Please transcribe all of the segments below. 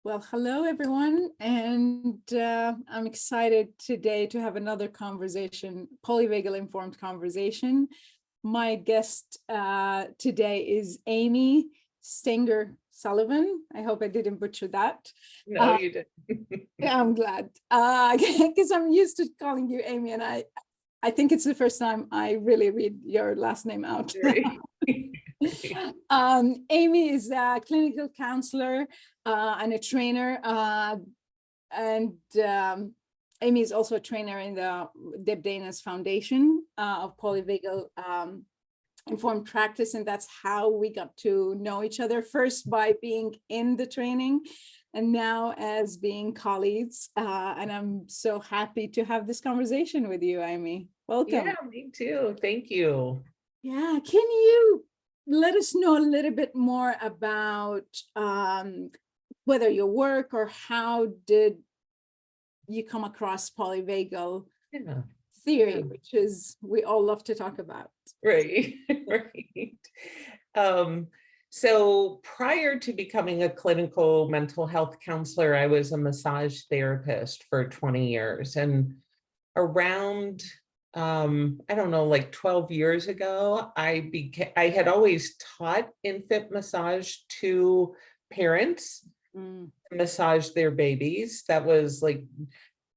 Well, hello, everyone. And I'm excited today to have another conversation, polyvagal informed conversation. My guest today is Amy Stenger-Sullivan. I hope I didn't butcher that. No, you didn't. Yeah, I'm glad because I'm used to calling you Amy, and I think it's the first time I really read your last name out. Amy is a clinical counselor and a trainer, and Amy is also a trainer in the Deb Dana's Foundation of Polyvagal Informed Practice, and that's how we got to know each other, first by being in the training and now as being colleagues. And I'm so happy to have this conversation with you, Amy. Welcome. Yeah, me too. Thank you. Yeah, can you let us know a little bit more about whether your work or how did you come across polyvagal theory, which is we all love to talk about. Right, right. So prior to becoming a clinical mental health counselor, I was a massage therapist for 20 years. And around, I don't know, like 12 years ago, I had always taught infant massage to parents, massage their babies. That was like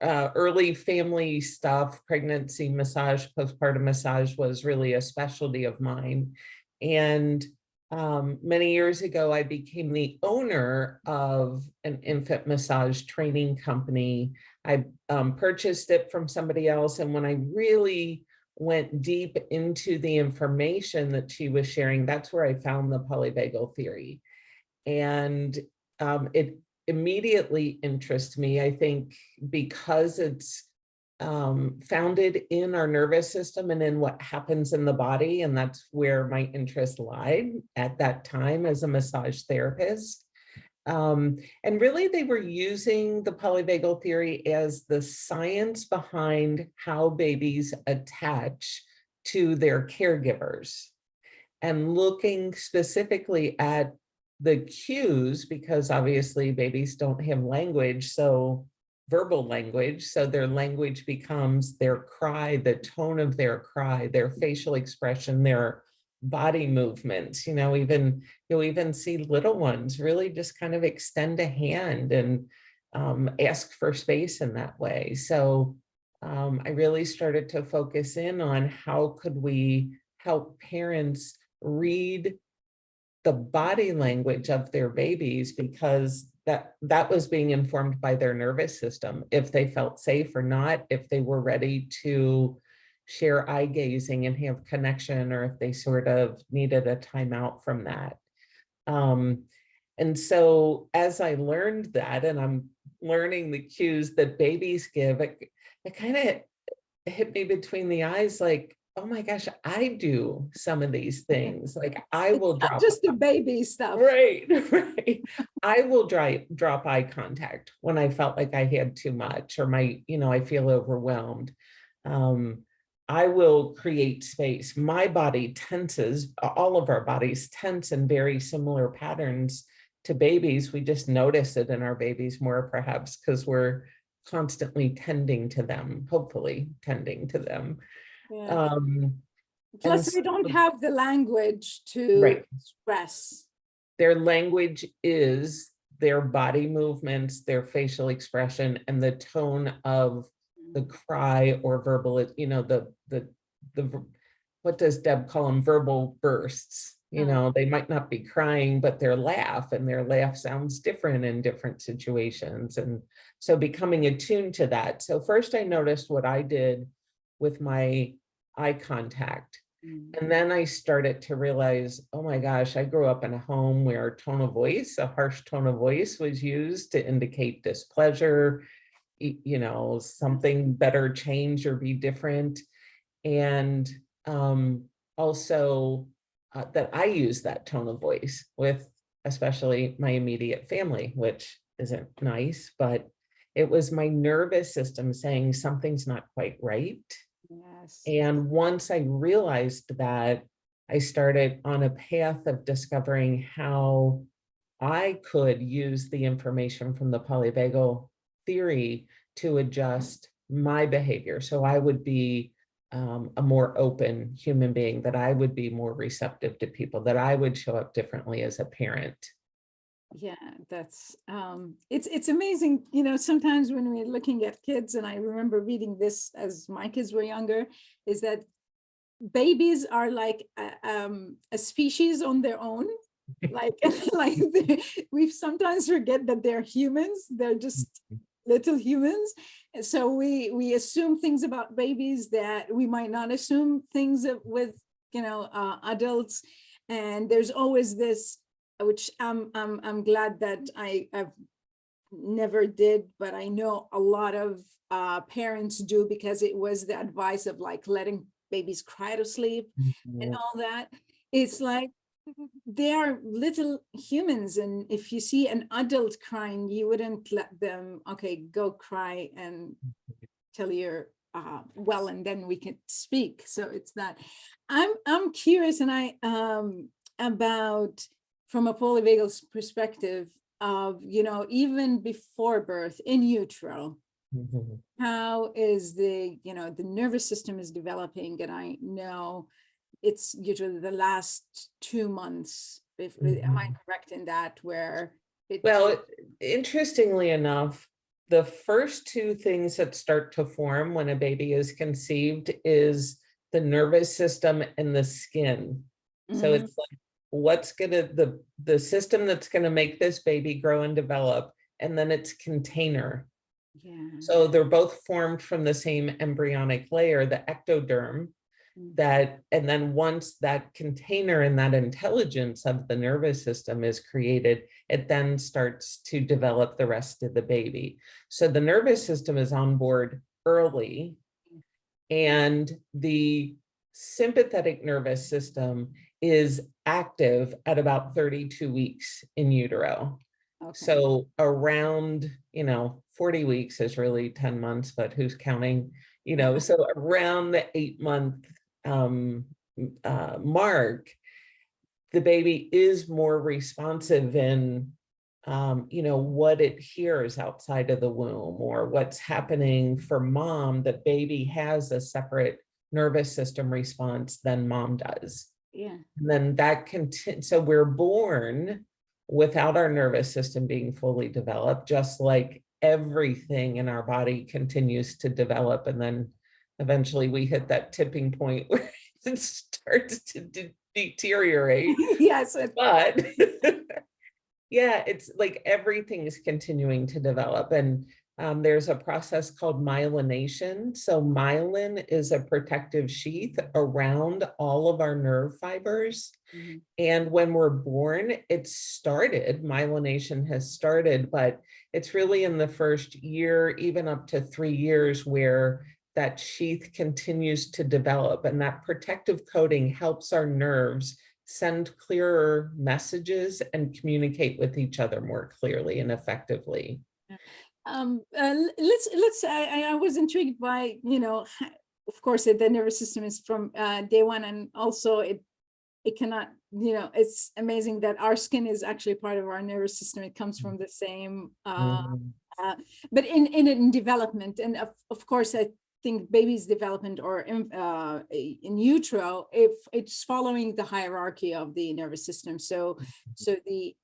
early family stuff. Pregnancy massage, postpartum massage was really a specialty of mine. And many years ago, I became the owner of an infant massage training company. I purchased it from somebody else. And when I really went deep into the information that she was sharing, that's where I found the polyvagal theory. And it immediately interests me, I think, because it's founded in our nervous system and in what happens in the body. And that's where my interest lied at that time as a massage therapist. And really, they were using the polyvagal theory as the science behind how babies attach to their caregivers, and looking specifically at the cues, because obviously babies don't have language, so verbal language, so their language becomes their cry, the tone of their cry, their facial expression, their body movements. You'll even see little ones really just kind of extend a hand and ask for space in that way. So I really started to focus in on how could we help parents read the body language of their babies, because that was being informed by their nervous system, if they felt safe or not, if they were ready to share eye gazing and have connection, or if they sort of needed a timeout from that. And so as I learned that, and I'm learning the cues that babies give, it kind of hit me between the eyes, like, oh my gosh, I do some of these things. Like I will drop just the baby stuff. Right. I will drop eye contact when I felt like I had too much, or I feel overwhelmed. I will create space. My body tenses, all of our bodies tense in very similar patterns to babies. We just notice it in our babies more, perhaps because we're constantly tending to them, hopefully tending to them. Yeah. Plus, they don't have the language to express. Their language is their body movements, their facial expression, and the tone of the cry or verbal, the what does Deb call them? Verbal bursts. They might not be crying, but their laugh sounds different in different situations. And so becoming attuned to that. So first I noticed what I did with my eye contact. And then I started to realize, oh my gosh, I grew up in a home where a harsh tone of voice was used to indicate displeasure, something better change or be different. And also that I use that tone of voice with especially my immediate family, which isn't nice, but it was my nervous system saying something's not quite right. Yes. And once I realized that, I started on a path of discovering how I could use the information from the polyvagal theory to adjust my behavior. So I would be a more open human being, that I would be more receptive to people, that I would show up differently as a parent. Yeah, that's it's amazing, you know, sometimes when we're looking at kids, and I remember reading this as my kids were younger, is that babies are like a species on their own. Like, like we sometimes forget that they're humans, they're just little humans. And so we assume things about babies that we might not assume things with, you know, adults. And there's always this, which I'm glad that I've never did, but I know a lot of parents do, because it was the advice of like letting babies cry to sleep and all that. It's like they are little humans, and if you see an adult crying, you wouldn't let them, okay, go cry and till you're well, and then we can speak. So it's that. I'm curious, and I about, from a polyvagal perspective of, you know, even before birth in utero, how is the, you know, the nervous system is developing. And I know it's usually the last 2 months, if am I correct in that, where it, Well, interestingly enough, the first two things that start to form when a baby is conceived is the nervous system and the skin. So it's like, what's gonna, the system that's gonna make this baby grow and develop, and then its container. yeah, So they're both formed from the same embryonic layer, the ectoderm, that, and then once that container and that intelligence of the nervous system is created, it then starts to develop the rest of the baby. So the nervous system is on board early, and the sympathetic nervous system is active at about 32 weeks in utero. okay. So around, you know, 40 weeks is really 10 months, but who's counting, you know, so around the 8-month mark, the baby is more responsive in, you know, what it hears outside of the womb, or what's happening for mom. The baby has a separate nervous system response than mom does. Yeah. And then that continues. So we're born without our nervous system being fully developed, just like everything in our body continues to develop. And then eventually we hit that tipping point where it starts to deteriorate. Yes. But yeah, it's like everything is continuing to develop. And there's a process called myelination. So myelin is a protective sheath around all of our nerve fibers. And when we're born, it's started, myelination has started, but it's really in the first year, even up to 3 years, where that sheath continues to develop. And that protective coating helps our nerves send clearer messages and communicate with each other more clearly and effectively. Let's I was intrigued by, you know, of course the nervous system is from day one, and also it cannot, you know, it's amazing that our skin is actually part of our nervous system. It comes from the same but in development, and of course I think baby's development, or in utero, if it's following the hierarchy of the nervous system. So the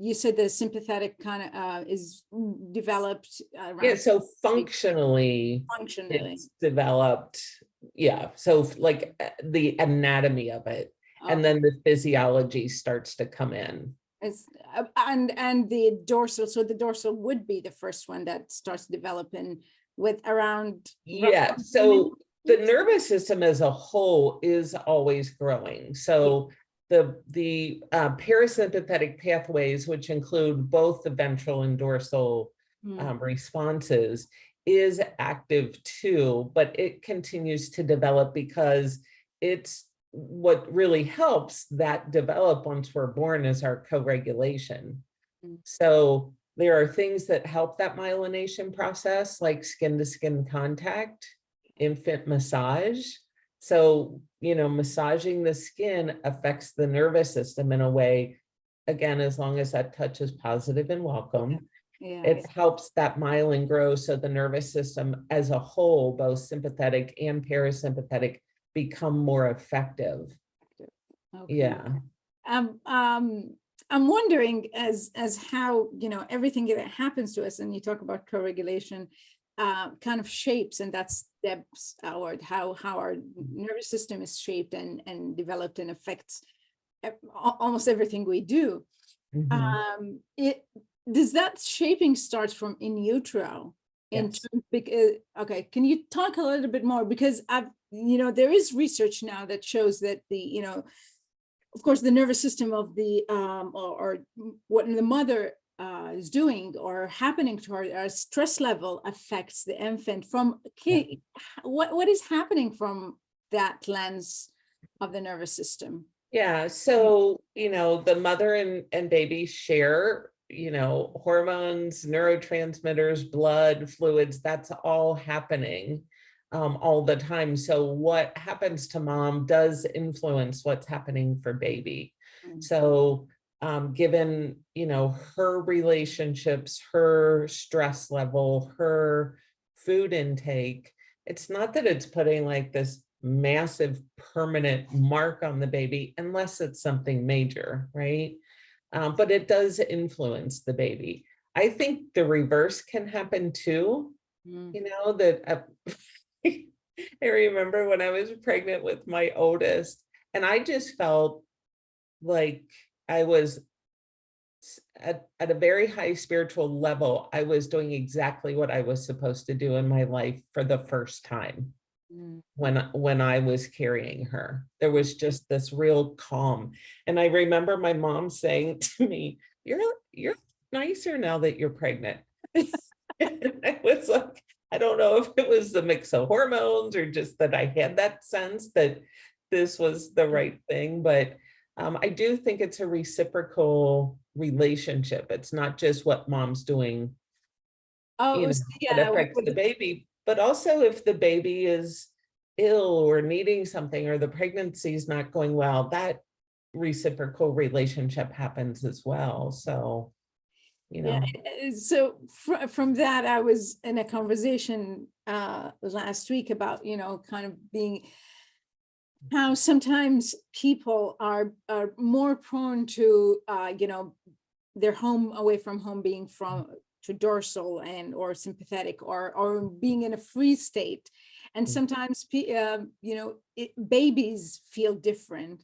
you said the sympathetic kind of is developed Yeah, so functionally it's developed. Yeah, so like the anatomy of it, and then the physiology starts to come in. It's and the dorsal, so the dorsal would be the first one that starts developing with around. Yeah, so the nervous system as a whole is always growing. So the parasympathetic pathways, which include both the ventral and dorsal responses, is active too, but it continues to develop, because it's what really helps that develop once we're born is our co-regulation. So there are things that help that myelination process, like skin-to-skin contact, infant massage. So, you know, massaging the skin affects the nervous system in a way again, as long as that touch is positive and welcome, Yeah. it helps that myelin grow so the nervous system as a whole, both sympathetic and parasympathetic, become more effective. Okay. Yeah. I'm wondering as how, you know, everything that happens to us, and you talk about co-regulation, kind of shapes, and that's Deb's or how our nervous system is shaped and developed and affects almost everything we do. Mhm. It does that shaping starts from in utero in Yes. terms, okay, can you talk a little bit more, because I've, you know, there is research now that shows that the, you know, of course, the nervous system of the or what the mother is doing or happening to her, our stress level affects the infant from what is happening from that lens of the nervous system. Yeah. So, you know, the mother and baby share, you know, hormones, neurotransmitters, blood, fluids, that's all happening all the time. So what happens to mom does influence what's happening for baby. So given, you know, her relationships, her stress level, her food intake, it's not that it's putting like this massive permanent mark on the baby unless it's something major, right? But it does influence the baby. I think the reverse can happen too. You know, that I remember when I was pregnant with my oldest, and I just felt like I was at a very high spiritual level. I was doing exactly what I was supposed to do in my life for the first time. When I was carrying her, there was just this real calm. And I remember my mom saying to me, you're nicer now that you're pregnant. And I was like, I don't know if it was the mix of hormones or just that I had that sense that this was the right thing. But I do think it's a reciprocal relationship. It's not just what mom's doing, you Oh, know, that yeah. affects the baby, but also if the baby is ill or needing something or the pregnancy is not going well, that reciprocal relationship happens as well. So, you Yeah. know. So from that, I was in a conversation last week about, you know, kind of being how sometimes people are more prone to, you know, their home away from home being from to dorsal and or sympathetic or being in a free state, and sometimes you know, babies feel different,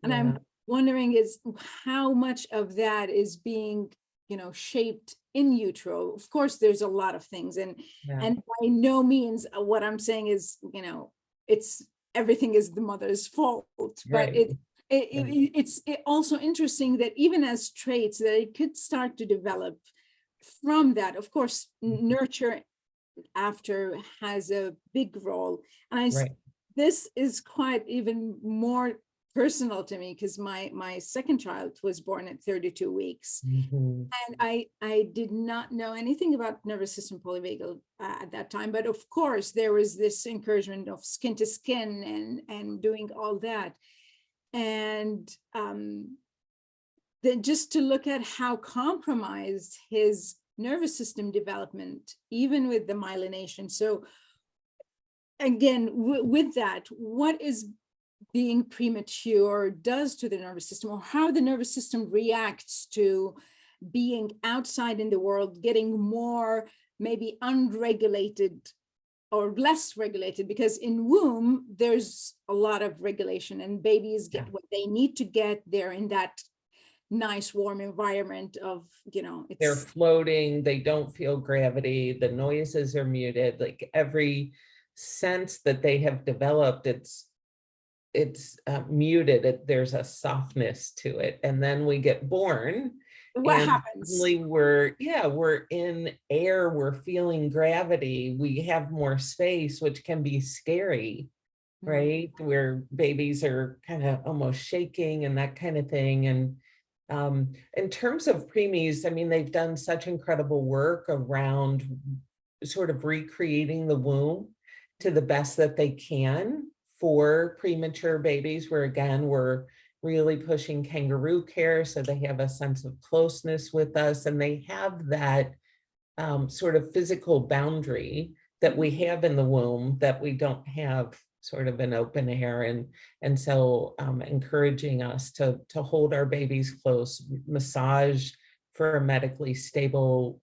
and Yeah. I'm wondering is how much of that is being, you know, shaped in utero. Of course there's a lot of things, Yeah. and by no means what I'm saying is, you know, it's everything is the mother's fault, but Right. it's also interesting that even as traits that it could start to develop from that. Of course, nurture after has a big role, and Right. this is quite even more personal to me because my second child was born at 32 weeks, Mhm. and I did not know anything about nervous system polyvagal at that time, but of course there was this encouragement of skin to skin and doing all that, and then just to look at how compromised his nervous system development, even with the myelination. So again, with that, what is being premature does to the nervous system, or how the nervous system reacts to being outside in the world, getting more maybe unregulated or less regulated, because in womb there's a lot of regulation and babies get what they need to get there in that nice warm environment of, you know, They're it's floating, they don't feel gravity, the noises are muted, like every sense that they have developed, it's muted. There's a softness to it, and then we get born, what and happens. suddenly we're in air, we're feeling gravity, we have more space, which can be scary, right? Where babies are kind of almost shaking and that kind of thing. And in terms of preemies, I mean, they've done such incredible work around sort of recreating the womb to the best that they can for premature babies, where again, we're really pushing kangaroo care, so they have a sense of closeness with us, and they have that sort of physical boundary that we have in the womb that we don't have sort of in open air. And so encouraging us to hold our babies close, massage for a medically stable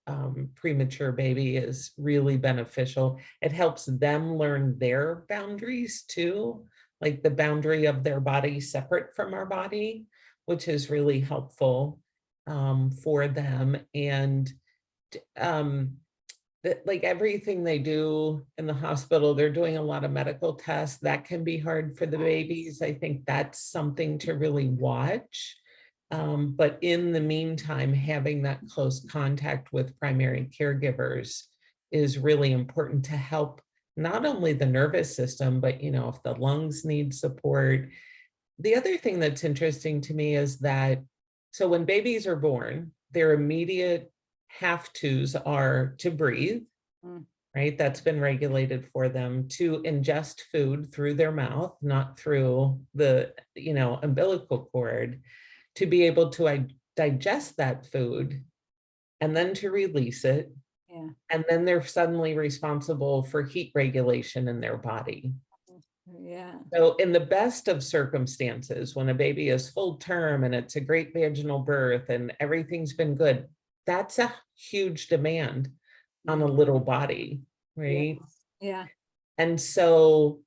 premature baby is really beneficial. It helps them learn their boundaries too, like the boundary of their body separate from our body, which is really helpful for them. And that, like, everything they do in the hospital, they're doing a lot of medical tests that can be hard for the babies. I think that's something to really watch. But in the meantime, having that close contact with primary caregivers is really important to help not only the nervous system, but, you know, if the lungs need support. The other thing that's interesting to me is that, so when babies are born, their immediate have-tos are to breathe, right? That's been regulated for them, to ingest food through their mouth, not through the, you know, umbilical cord, to be able to digest that food and then to release it. Yeah. And then they're suddenly responsible for heat regulation in their body. Yeah. So in the best of circumstances, when a baby is full term and it's a great vaginal birth and everything's been good, that's a huge demand on a little body, right? Yeah. And so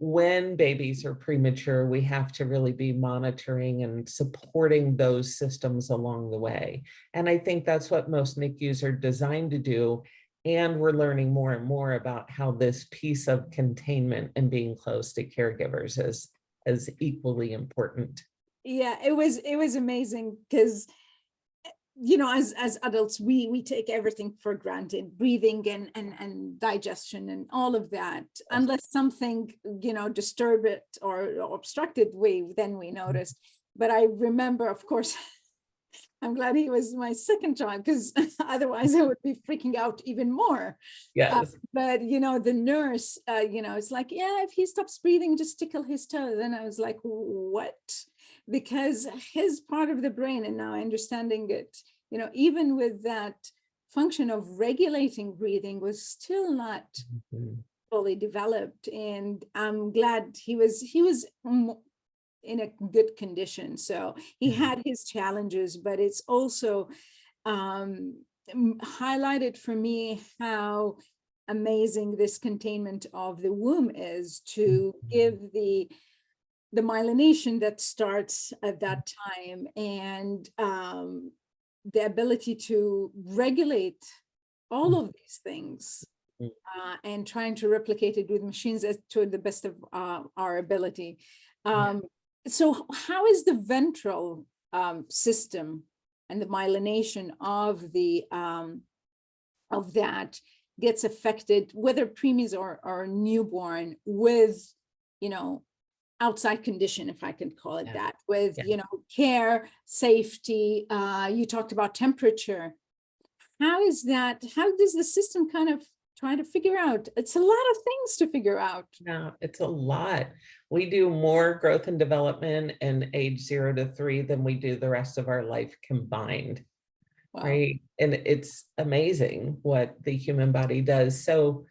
when babies are premature, we have to really be monitoring and supporting those systems along the way. And I think that's what most NICUs are designed to do. And we're learning more and more about how this piece of containment and being close to caregivers is equally important. Yeah, it was amazing because, you know, as adults, we take everything for granted, breathing and digestion and all of that, unless something, you know, disturb it or obstruct it, then we notice. But I remember, of course, I'm glad he was my second child, because otherwise I would be freaking out even more. Yes. But, you know, the nurse, you know, it's like, yeah, if he stops breathing, just tickle his toe. Then I was like, what? Because his part of the brain, and now understanding it, you know, even with that function of regulating breathing, was still not fully developed. And I'm glad he was in a good condition. So he had his challenges, but it's also highlighted for me how amazing this containment of the womb is, to give the myelination that starts at that time, and the ability to regulate all of these things, and trying to replicate it with machines as to the best of our ability. So how is the ventral system and the myelination of the of that gets affected, whether preemies or newborn, with, you know, outside condition, if I can call it that, with, you know, care, safety, you talked about temperature. How is that, how does the system kind of try to figure out? It's a lot of things to figure out. No, it's a lot. We do more growth and development in age 0 to 3 than we do the rest of our life combined. Wow. Right. And it's amazing what the human body does. So,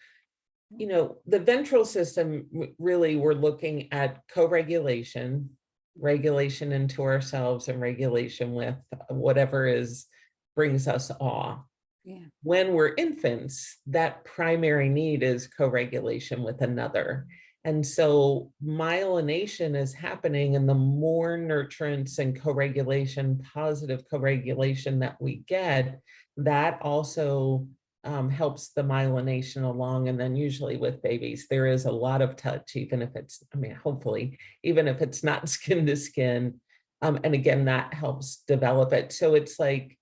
you know, the ventral system, really, we're looking at co-regulation, regulation into ourselves, and regulation with whatever brings us awe. Yeah. When we're infants, that primary need is co-regulation with another. And so myelination is happening, and the more nurturance and co-regulation, positive co-regulation that we get, that also helps the myelination along. And then usually with babies, there is a lot of touch, even if it's, I mean, hopefully, even if it's not skin to skin. And again, that helps develop it. So it's like,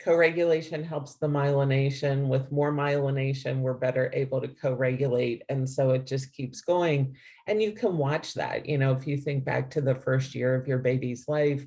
co-regulation helps the myelination. With more myelination, we're better able to co-regulate. And so it just keeps going. And you can watch that, you know, if you think back to the first year of your baby's life,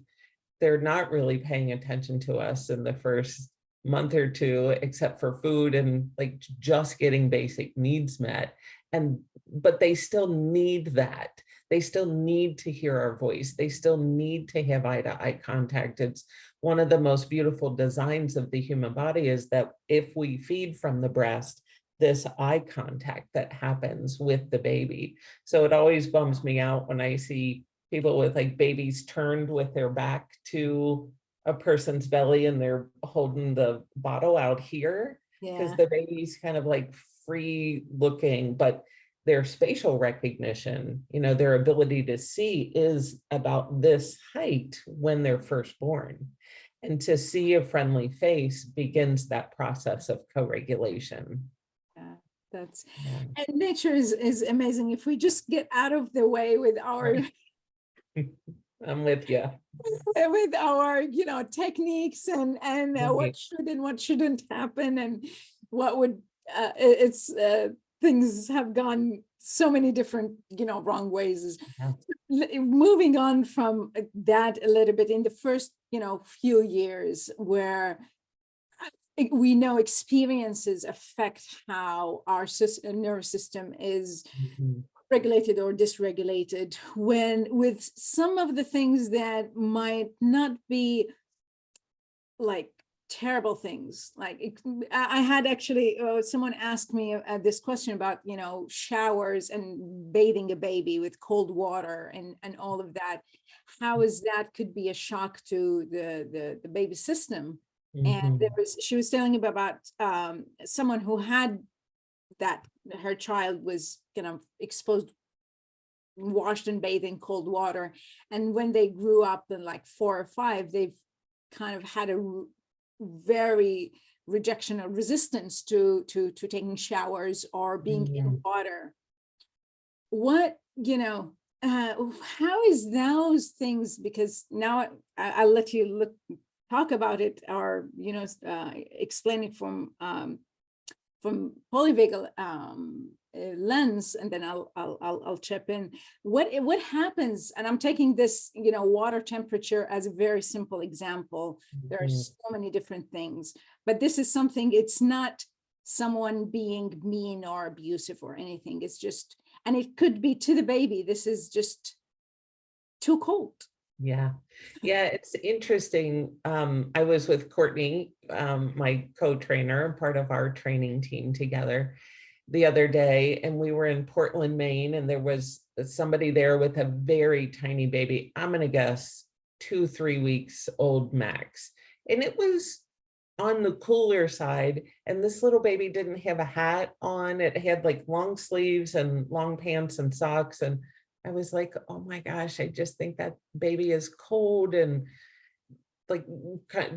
they're not really paying attention to us in the first month or two, except for food and like just getting basic needs met. But they still need that. They still need to hear our voice. They still need to have eye-to-eye contact. It's one of the most beautiful designs of the human body is that if we feed from the breast, this eye contact that happens with the baby. So it always bums me out when I see people with like babies turned with their back to a person's belly and they're holding the bottle out here because Yeah. the baby's kind of like free looking, but their spatial recognition, you know, their ability to see is about this height when they're first born. And to see a friendly face begins that process of co-regulation. Yeah, that's Yeah. and nature is amazing. If we just get out of the way with our I'm with you. with our techniques and what should and what shouldn't happen and what would it's things have gone so many different wrong ways. Yeah. Moving on from that a little bit in the first few years where we know experiences affect how our nervous system is Mhm. regulated or dysregulated, when with some of the things that might not be like terrible things. Like I had actually someone asked me this question about showers and bathing a baby with cold water and all of that. How is that could be a shock to the baby system. And Mhm. she was telling about someone who had that her child was exposed, washed and bathed in cold water, and when they grew up in like 4 or 5, they've kind of had a very rejection or resistance to taking showers or being Yeah. in water. What how is those things, because now I'll let you talk about it, or explain it from polyvagal lens, and then I'll chip in. What happens, and I'm taking this water temperature as a very simple example. There are Mhm. so many different things, but this is something, it's not someone being mean or abusive or anything. It's just, and it could be to the baby, this is just too cold. Yeah. Yeah, it's interesting. I was with Courtney, my co-trainer, part of our training team together the other day, and we were in Portland, Maine, and there was somebody there with a very tiny baby. I'm going to guess 2-3 weeks old max. And it was on the cooler side. And this little baby didn't have a hat on. It had like long sleeves and long pants and socks. And I was like, oh my gosh, I just think that baby is cold. And like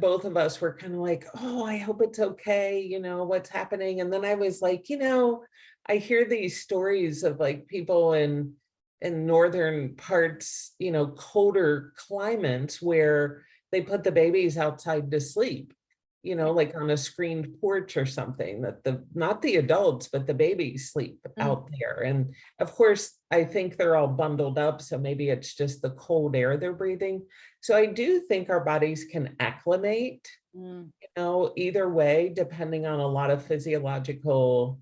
both of us were kind of like, oh, I hope it's okay, what's happening. And then I was like, I hear these stories of like people in northern parts, colder climates where they put the babies outside to sleep, like on a screened porch or something, that not the adults, but the babies sleep out there. And of course, I think they're all bundled up. So maybe it's just the cold air they're breathing. So I do think our bodies can acclimate, either way, depending on a lot of physiological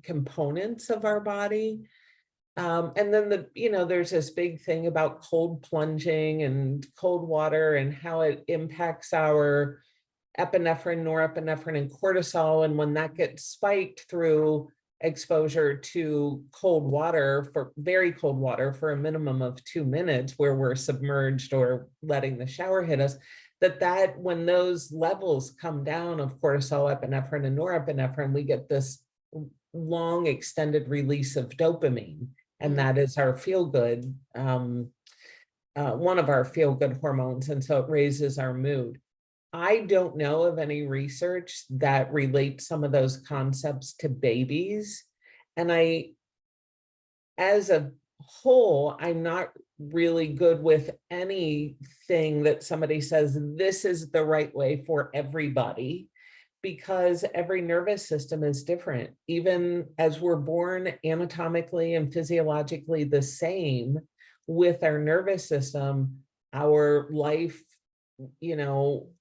components of our body. And then there's this big thing about cold plunging and cold water and how it impacts our epinephrine, norepinephrine, and cortisol. And when that gets spiked through exposure to cold water, for very cold water for a minimum of 2 minutes where we're submerged or letting the shower hit us, that when those levels come down of cortisol, epinephrine, and norepinephrine, we get this long extended release of dopamine. And that is our feel-good, one of our feel-good hormones. And so it raises our mood. I don't know of any research that relates some of those concepts to babies. And as a whole, I'm not really good with anything that somebody says, this is the right way for everybody, because every nervous system is different. Even as we're born anatomically and physiologically the same, with our nervous system, our life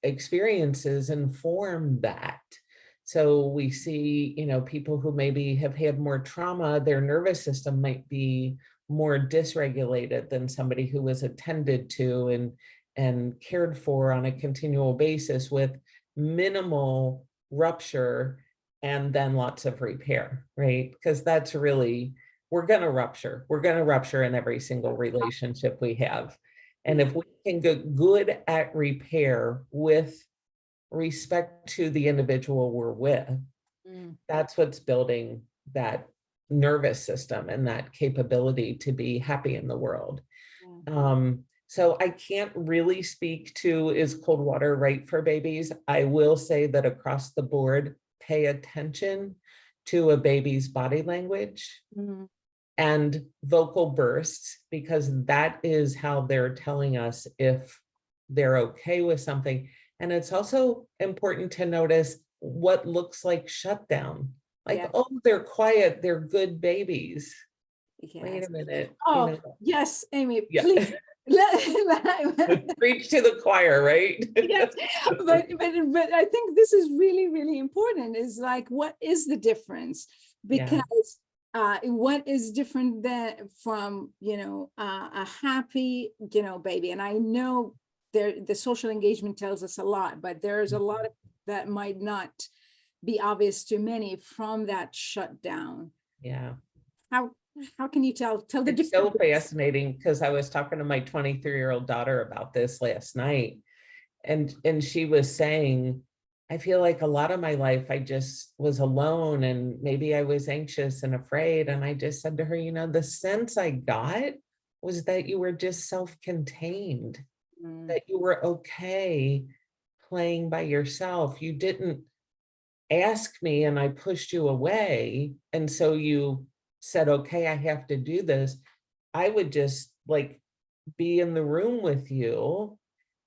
experiences inform that. So we see, people who maybe have had more trauma, their nervous system might be more dysregulated than somebody who was attended to and cared for on a continual basis with minimal rupture and then lots of repair, right? Because that's really, we're going to rupture. We're going to rupture in every single relationship we have. And if we can get good at repair with respect to the individual we're with, that's what's building that nervous system and that capability to be happy in the world. So I can't really speak to, is cold water right for babies? I will say that across the board, pay attention to a baby's body language and vocal bursts, because that is how they're telling us if they're okay with something. And it's also important to notice what looks like shutdown. Like, oh, they're quiet, they're good babies. Yes. Wait a minute. Oh, you know. yes, Amy, Yeah. please. Preach to the choir, right? Yes, but I think this is really, really important, is like, what is the difference? Because what is different than from, you know, a happy, you know, baby. And I know the social engagement tells us a lot, but there's a lot of that might not be obvious to many from that shutdown. Yeah. How can you tell the difference? It's so fascinating, because I was talking to my 23-year-old daughter about this last night, and she was saying, I feel like a lot of my life I just was alone, and maybe I was anxious and afraid. And I just said to her, you know, the sense I got was that you were just self-contained, that you were okay playing by yourself. You didn't ask me and I pushed you away, and so you said, okay, I have to do this. I would just like be in the room with you.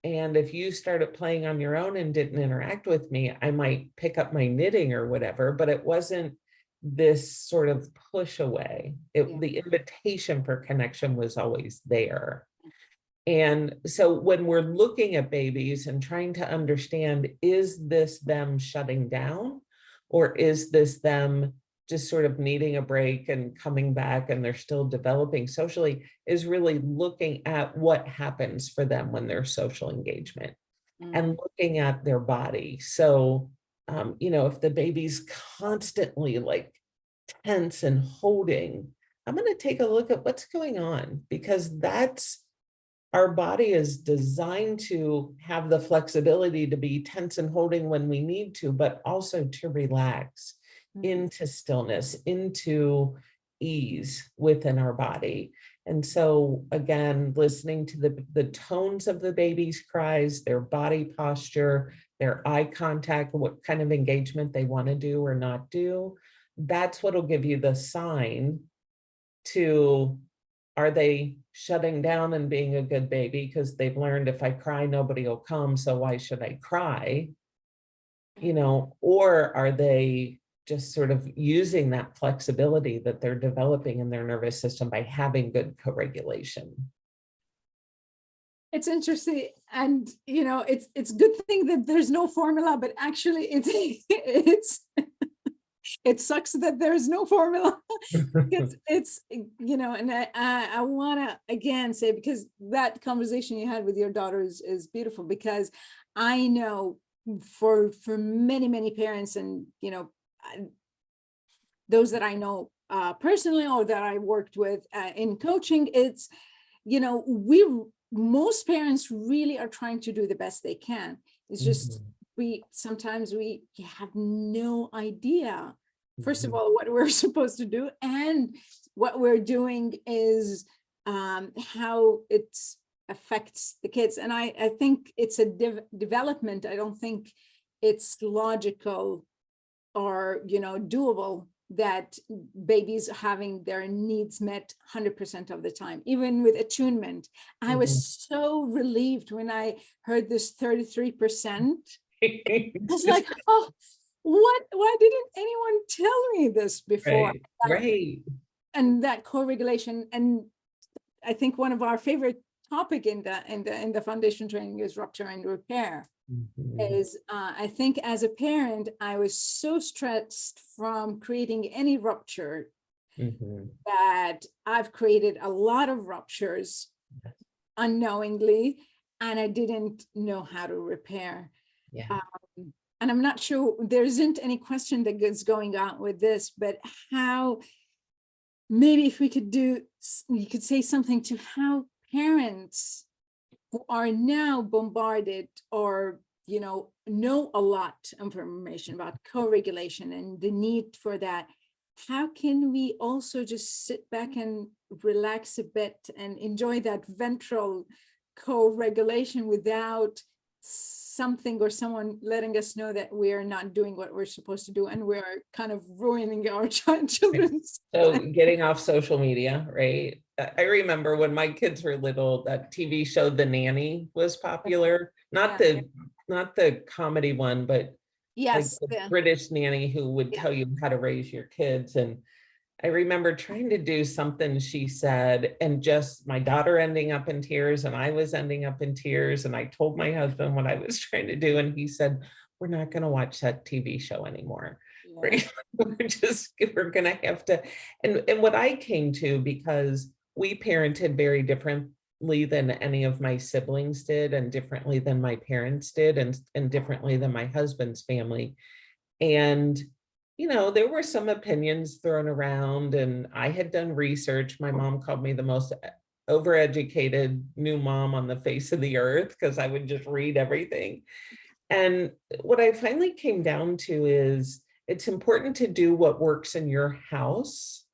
And if you started playing on your own and didn't interact with me, I might pick up my knitting or whatever, but it wasn't this sort of push away. The invitation for connection was always there. And so when we're looking at babies and trying to understand, is this them shutting down, or is this them just sort of needing a break and coming back and they're still developing socially, is really looking at what happens for them when there's social engagement and looking at their body. So, you know, if the baby's constantly like tense and holding, I'm going to take a look at what's going on, because that's, our body is designed to have the flexibility to be tense and holding when we need to, but also to relax into stillness, into ease within our body. And so again, listening to the tones of the baby's cries, their body posture, their eye contact, what kind of engagement they want to do or not do, that's what'll give you the sign to, are they shutting down and being a good baby because they've learned if I cry, nobody will come, so why should I cry? You know, or are they just sort of using that flexibility that they're developing in their nervous system by having good co-regulation? It's interesting, and you know, it's good thing that there's no formula, but actually it's it sucks that there's no formula. it's you know, and I want to again say, because that conversation you had with your daughter is beautiful, because I know for many parents, and you know, those that I know personally or that I worked with in coaching, it's, you know, most parents really are trying to do the best they can. It's just sometimes we have no idea, first of all, what we're supposed to do, and what we're doing is how it affects the kids. And I think it's a development. I don't think it's logical or, you know, doable that babies having their needs met 100% of the time, even with attunement. I was so relieved when I heard this 33%. I was like, oh, why didn't anyone tell me this before? Right. And that co-regulation. And I think one of our favorite topic in the foundation training is rupture and repair. Is I think as a parent, I was so stressed from creating any rupture Mhm. that I've created a lot of ruptures unknowingly, and I didn't know how to repair. Yeah. And I'm not sure, there isn't any question that is going on with this, but how, maybe if we could do, you could say something to how parents who are now bombarded or, know a lot of information about co-regulation and the need for that. How can we also just sit back and relax a bit and enjoy that ventral co-regulation without something or someone letting us know that we're not doing what we're supposed to do and we're kind of ruining our children's So getting off social media, right? I remember when my kids were little, that TV show The Nanny was popular. Not Yeah. the comedy one, but like Yes, the British nanny who would tell you how to raise your kids. And I remember trying to do something she said, and just my daughter ending up in tears, and I was ending up in tears. And I told my husband what I was trying to do, and he said, "We're not going to watch that TV show anymore." yeah. Right? We're going to have to. And what I came to, because we parented very differently than any of my siblings did, and differently than my parents did, and differently than my husband's family. And there were some opinions thrown around, and I had done research. My mom called me the most overeducated new mom on the face of the earth, because I would just read everything. And what I finally came down to is it's important to do what works in your house.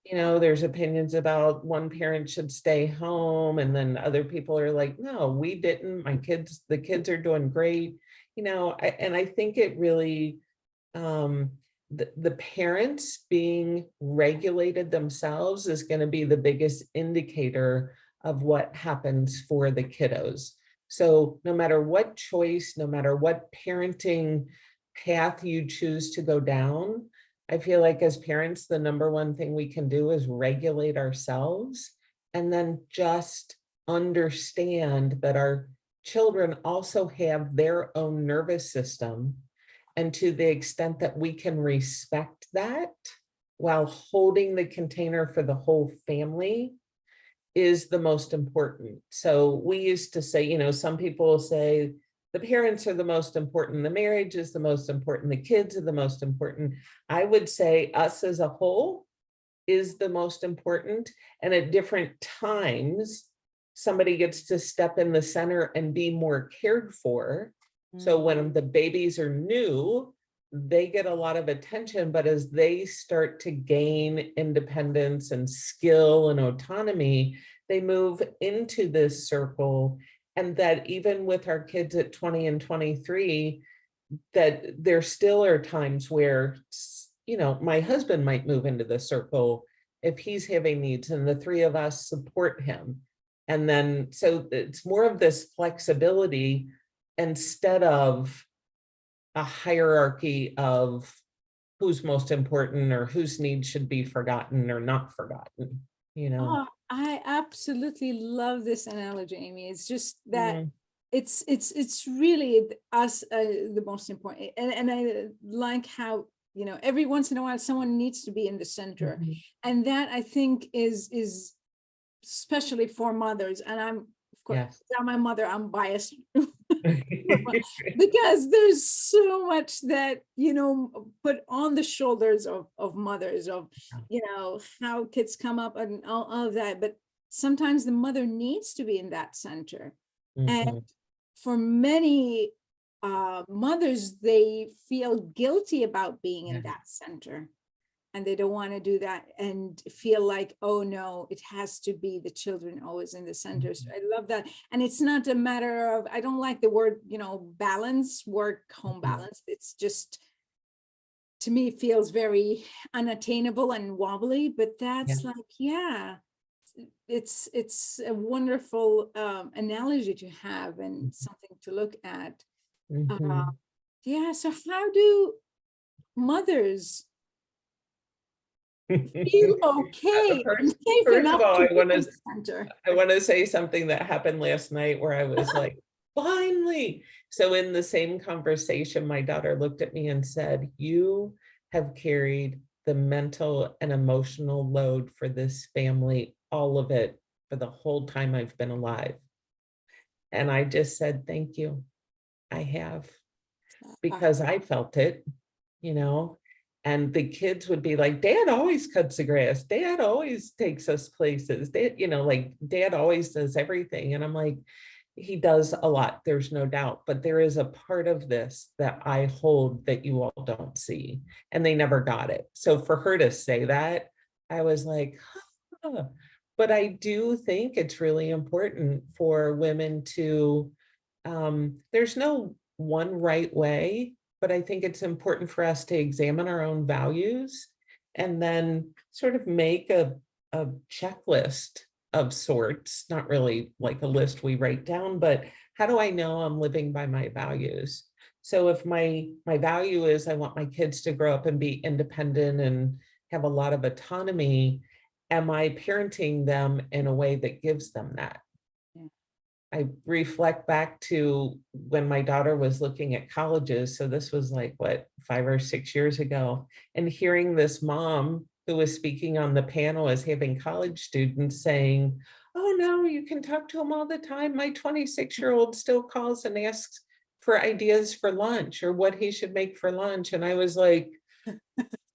There's opinions about one parent should stay home, and then other people are like, no, we didn't. The kids are doing great. And I think it really, the parents being regulated themselves is going to be the biggest indicator of what happens for the kiddos. So no matter what choice, no matter what parenting path you choose to go down, I feel like as parents, the number one thing we can do is regulate ourselves, and then just understand that our children also have their own nervous system. And to the extent that we can respect that while holding the container for the whole family is the most important. So we used to say, some people say the parents are the most important, the marriage is the most important, the kids are the most important. I would say us as a whole is the most important. And at different times, somebody gets to step in the center and be more cared for. So when the babies are new, they get a lot of attention, but as they start to gain independence and skill and autonomy, they move into this circle. And that even with our kids at 20 and 23, that there still are times where, my husband might move into the circle if he's having needs, and the three of us support him. And then, so it's more of this flexibility instead of a hierarchy of who's most important or whose needs should be forgotten or not forgotten. Oh, I absolutely love this analogy, Amy. It's just that it's really us the most important, and I like how every once in a while someone needs to be in the center, and that I think is especially for mothers. And I'm, of course, I'm my mother, I'm biased because there's so much that put on the shoulders of mothers, of how kids come up and all of that, but sometimes the mother needs to be in that center. And for many mothers, they feel guilty about being in that center, and they don't want to do that and feel like, oh no, it has to be the children always in the center. So I love that. And it's not a matter of, I don't like the word, balance, work, home balance. It's just, to me, it feels very unattainable and wobbly, but that's it's a wonderful analogy to have and something to look at. So how do mothers feel okay and safe First enough of all, to I want be in the center? I want to say something that happened last night where I was like, finally. So in the same conversation, my daughter looked at me and said, "You have carried the mental and emotional load for this family, all of it, for the whole time I've been alive. And I just said, thank you. I have, because I felt it, you know, and the kids would be like, Dad always cuts the grass. Dad always takes us places. Dad, you know, like Dad always does everything. And I'm like, he does a lot, there's no doubt, but there is a part of this that I hold that you all don't see, and they never got it. So for her to say that, I was like, huh. But I do think it's really important for women to, there's no one right way, but I think it's important for us to examine our own values and then sort of make a checklist of sorts, not really like a list we write down, but how do I know I'm living by my values? So if my value is I want my kids to grow up and be independent and have a lot of autonomy, am I parenting them in a way that gives them that? Yeah. I reflect back to when my daughter was looking at colleges. So this was like, what, 5 or 6 years ago, and hearing this mom who was speaking on the panel as having college students saying, oh no, you can talk to him all the time. My 26-year-old still calls and asks for ideas for lunch or what he should make for lunch. And I was like,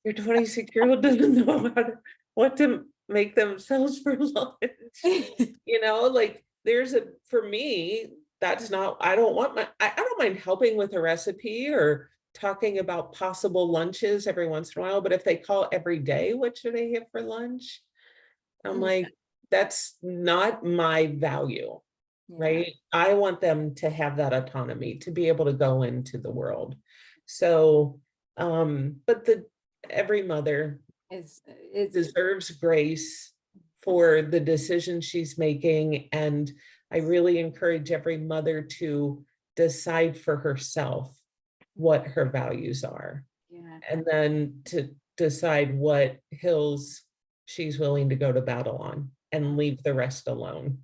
your 26-year-old doesn't know what to make themselves for lunch. You know, like there's a, for me, that's not, I don't want my, I don't mind helping with a recipe or talking about possible lunches every once in a while, but if they call every day, what should I have for lunch? I'm like, that's not my value, right? I want them to have that autonomy to be able to go into the world. So, but every mother deserves grace for the decisions she's making. And I really encourage every mother to decide for herself what her values are. Yeah. And then to decide what hills she's willing to go to battle on and leave the rest alone.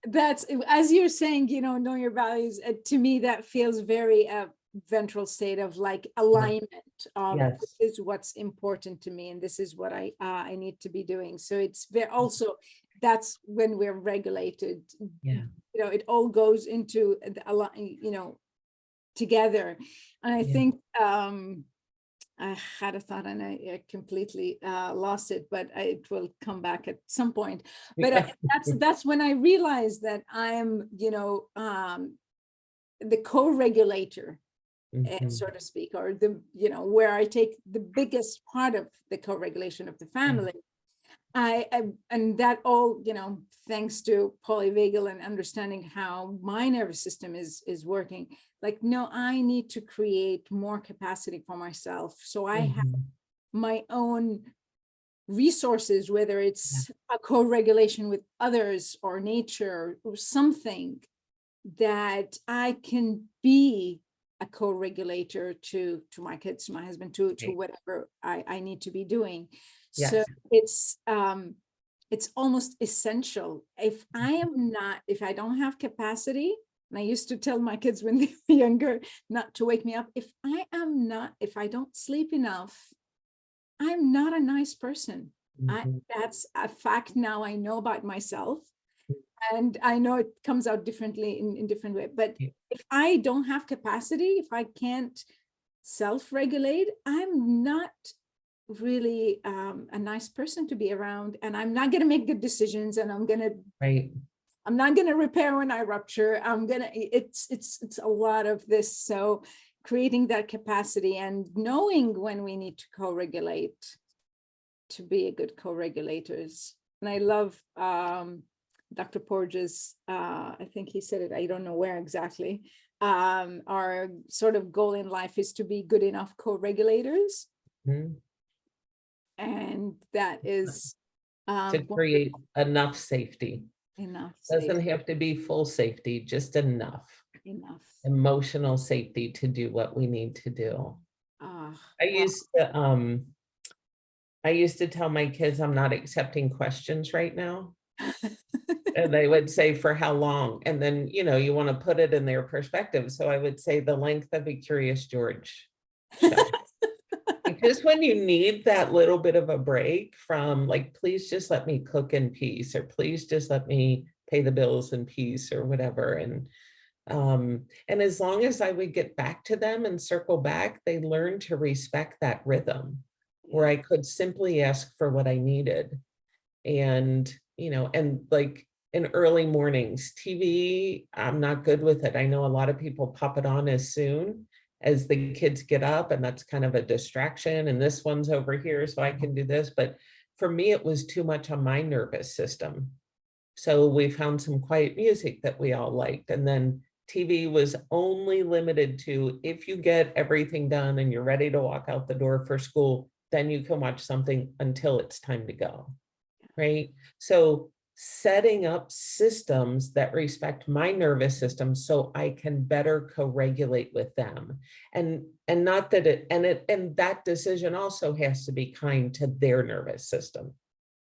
That's, as you're saying, you know your values, to me, that feels very ventral state of like alignment of Yes. this is what's important to me and this is what I need to be doing. So it's very also, that's when we're regulated. Yeah. You know, it all goes into the, you know, together. And I think I had a thought and I completely lost it, but it will come back at some point. But that's when I realized that I'm, you know, the co-regulator, so to speak, or the, you know, where I take the biggest part of the co-regulation of the family. And that all, you know, thanks to Polyvagal and understanding how my nervous system is working, like, no, I need to create more capacity for myself. So I have my own resources, whether it's a co-regulation with others or nature or something, that I can be a co-regulator to my kids, to my husband, to whatever I need to be doing. Yes. So it's almost essential. If I don't have capacity, and I used to tell my kids when they were younger not to wake me up, if I don't sleep enough, I'm not a nice person. That's a fact now I know about myself. And I know it comes out differently in different ways. But if I don't have capacity, if I can't self-regulate, I'm not really a nice person to be around, and I'm not going to make good decisions, and I'm not going to repair when I rupture. It's a lot of this. So creating that capacity and knowing when we need to co-regulate to be a good co-regulators. And I love Dr. Porges, I think he said it, I don't know where exactly. Our sort of goal in life is to be good enough co-regulators. And that is to create enough safety. Doesn't have to be full safety, just enough emotional safety to do what we need to do. I used to tell my kids I'm not accepting questions right now. And they would say, for how long? And then, you know, you want to put it in their perspective. So I would say the length of a Curious George show. just when you need that little bit of a break from like, please just let me cook in peace, or please just let me pay the bills in peace, or whatever. And as long as I would get back to them and circle back, they learned to respect that rhythm where I could simply ask for what I needed. And, and like in early mornings, TV, I'm not good with it. I know a lot of people pop it on as soon as the kids get up, and that's kind of a distraction. And this one's over here, so I can do this. But for me, it was too much on my nervous system. So we found some quiet music that we all liked. And then TV was only limited to, if you get everything done and you're ready to walk out the door for school, then you can watch something until it's time to go. Right. So setting up systems that respect my nervous system so I can better co-regulate with them. And not that and that decision also has to be kind to their nervous system.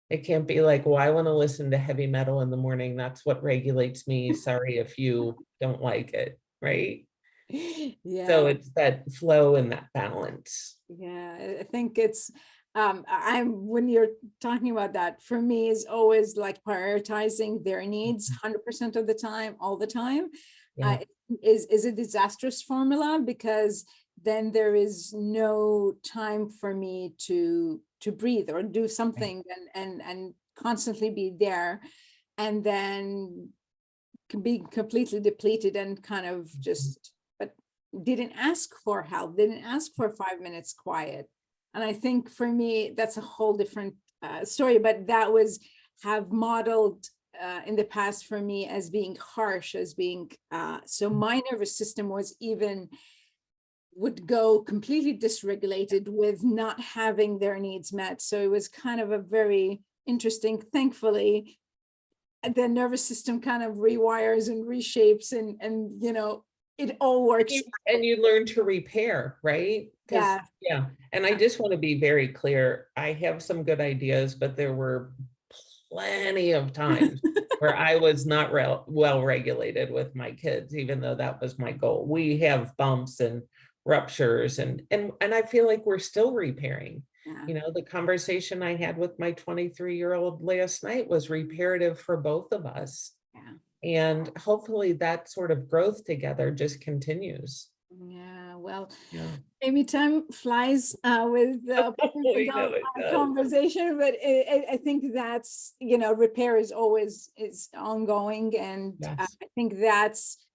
It can't be like, well, I want to listen to heavy metal in the morning. That's what regulates me. Sorry if you don't like it. Right. Yeah. So it's that flow and that balance. Yeah, I think it's when you're talking about that, for me is always like prioritizing their needs 100% of the time, all the time. Yeah. Is a disastrous formula, because then there is no time for me to breathe or do something and constantly be there, and then can be completely depleted and kind of just, but didn't ask for help, didn't ask for 5 minutes quiet. And I think for me, that's a whole different story, but that have modeled in the past for me as being harsh, as being, so my nervous system would go completely dysregulated with not having their needs met. So it was kind of a very interesting, thankfully, the nervous system kind of rewires and reshapes, and it all works. And you learn to repair, right? Yeah. Yeah. And I just want to be very clear. I have some good ideas, but there were plenty of times where I was not well regulated with my kids, even though that was my goal. We have bumps and ruptures, and I feel like we're still repairing. Yeah. The conversation I had with my 23-year-old last night was reparative for both of us. Yeah. And hopefully that sort of growth together just continues. Yeah, well, Yeah. maybe time flies with the conversation, but I think that's, repair is always ongoing. And Yes. I think that's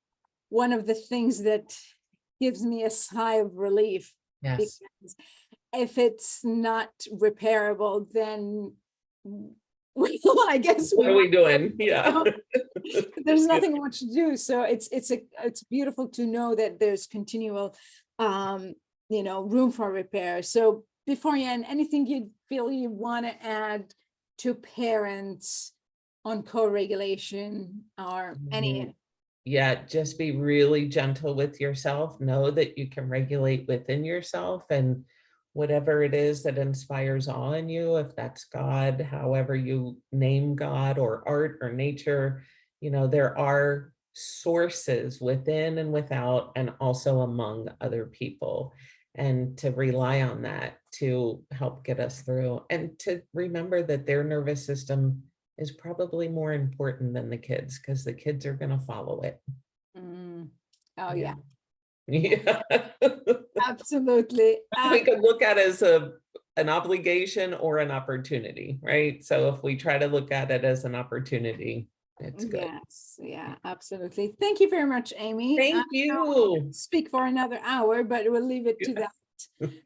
one of the things that gives me a sigh of relief. Yes. Because if it's not repairable, then I guess what are we doing? Yeah. There's nothing much to do. So it's beautiful to know that there's continual room for repair. So before you end, anything you feel you want to add to parents on co-regulation or any? Yeah, just be really gentle with yourself. Know that you can regulate within yourself, and whatever it is that inspires awe in you, if that's God, however you name God, or art or nature, there are sources within and without, and also among other people. And to rely on that to help get us through, and to remember that their nervous system is probably more important than the kids, because the kids are going to follow it. Oh, yeah. Yeah. Absolutely. We could look at it as an obligation or an opportunity, right? So if we try to look at it as an opportunity, it's good. Yes, yeah, absolutely. Thank you very much, Amy. Thank you. Speak for another hour, but we'll leave it to that.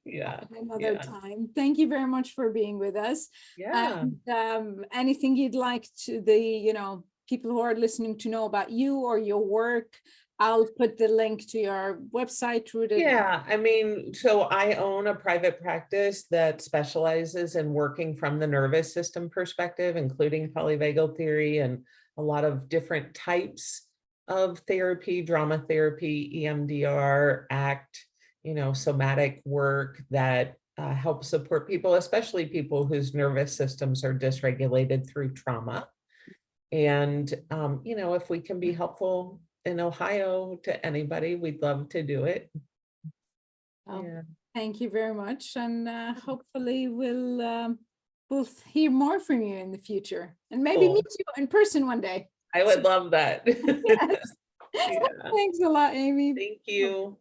Yeah. Another time. Thank you very much for being with us. Yeah. And anything you'd like to the people who are listening to know about you or your work, I'll put the link to your website through the. Yeah, I mean, so I own a private practice that specializes in working from the nervous system perspective, including polyvagal theory and a lot of different types of therapy, drama therapy, EMDR, ACT, somatic work that helps support people, especially people whose nervous systems are dysregulated through trauma. And, if we can be helpful in Ohio to anybody, we'd love to do it. Yeah. Thank you very much. And hopefully we'll hear more from you in the future and maybe Cool. meet you in person one day. I would love that. Yes. Yeah. Thanks a lot, Amy. Thank you.